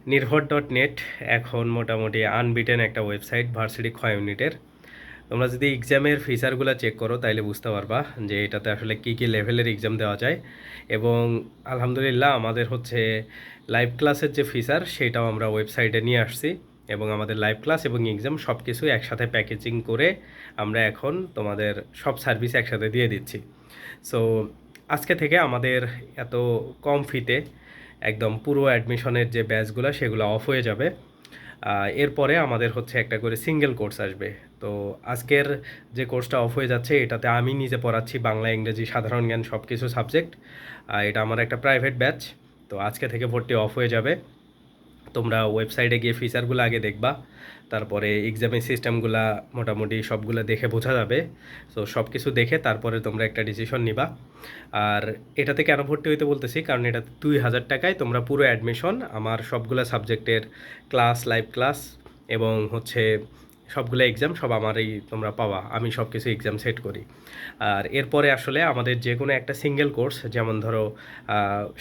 নির্ভর.নেট এখন মোটামুটি আনবিটেন একটা ওয়েবসাইট ভার্সিটি ক্ষয় ইউনিটের। তোমরা যদি এক্সামের ফিচারগুলো চেক করো তাইলে বুঝতে পারবা যে এটাতে আসলে কী কী লেভেলের এক্সাম দেওয়া যায়। এবং আলহামদুলিল্লাহ আমাদের হচ্ছে লাইভ ক্লাসের যে ফিচার সেটাও আমরা ওয়েবসাইটে নিয়ে আসছি, এবং আমাদের লাইভ ক্লাস এবং এক্সাম সব কিছু একসাথে প্যাকেজিং করে আমরা এখন তোমাদের সব সার্ভিস একসাথে দিয়ে দিচ্ছি। সো আজকে থেকে আমাদের এত কম ফিতে একদম পুরো অ্যাডমিশনের যে ব্যাচগুলো সেগুলো অফ হয়ে যাবে। এরপরে আমাদের হচ্ছে একটা করে সিঙ্গেল কোর্স আসবে। তো আজকের যে কোর্সটা অফ হয়ে যাচ্ছে এটাতে আমি নিজে পড়াচ্ছি বাংলা, ইংরেজি, সাধারণ জ্ঞান সব কিছু সাবজেক্ট। এটা আমার একটা প্রাইভেট ব্যাচ। তো আজকে থেকে ভর্তি অফ হয়ে যাবে। তোমরা ওয়েবসাইটে গিয়ে ফিচারগুলো আগে দেখবা, তারপরে এক্সামের সিস্টেমগুলা মোটামুটি সবগুলো দেখে বোঝা যাবে। সো সব কিছু দেখে তারপরে তোমরা একটা ডিসিশন নিবা। আর এটাতে কেন ভর্তি হইতে বলতেছি, কারণ এটা 2000 টাকায় তোমরা পুরো অ্যাডমিশন আমার সবগুলো সাবজেক্টের ক্লাস, লাইভ ক্লাস এবং হচ্ছে সবগুলো এক্সাম সব আমারই তোমরা পাওয়া। আমি সব কিছু এক্সাম সেট করি। আর এরপরে আসলে আমাদের যে কোনো একটা সিঙ্গেল কোর্স, যেমন ধরো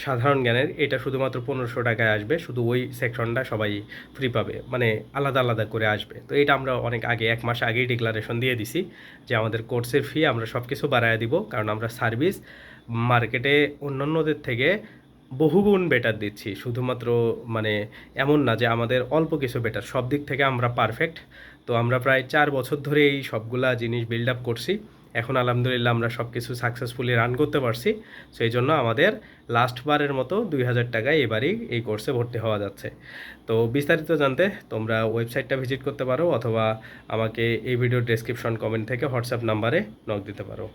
সাধারণ জ্ঞানের, এটা শুধুমাত্র 1500 টাকায় আসবে। শুধু ওই সেকশনটা সবাই ফ্রি পাবে, মানে আলাদা আলাদা করে আসবে। তো এটা আমরা অনেক আগে, 1 মাস আগেই ডিক্লারেশন দিয়ে দিছি যে আমাদের কোর্সের ফি আমরা সব কিছু বাড়ায় দিব, কারণ আমরা সার্ভিস মার্কেটে অন্যান্যদের থেকে বহুগুণ বেটার দিচ্ছি। শুধুমাত্র মানে এমন না যে আমাদের অল্প কিছু বেটার, সব দিক থেকে আমরা পারফেক্ট। তো আমরা প্রায় 4 বছর ধরে এই সবগুলা জিনিস বিল্ড আপ করছি। এখন আলহামদুলিল্লাহ আমরা সব কিছু সাকসেসফুলি রান করতে পারছি। সো এই জন্য আমাদের লাস্টবারের মতো 2000 টাকায় এবারই এই কোর্সে ভর্তি হওয়া যাচ্ছে। তো বিস্তারিত জানতে তোমরা ওয়েবসাইটটা ভিজিট করতে পারো, অথবা আমাকে এই ভিডিওর ডেসক্রিপশন কমেন্ট থেকে হোয়াটসঅ্যাপ নাম্বারে নক দিতে পারো।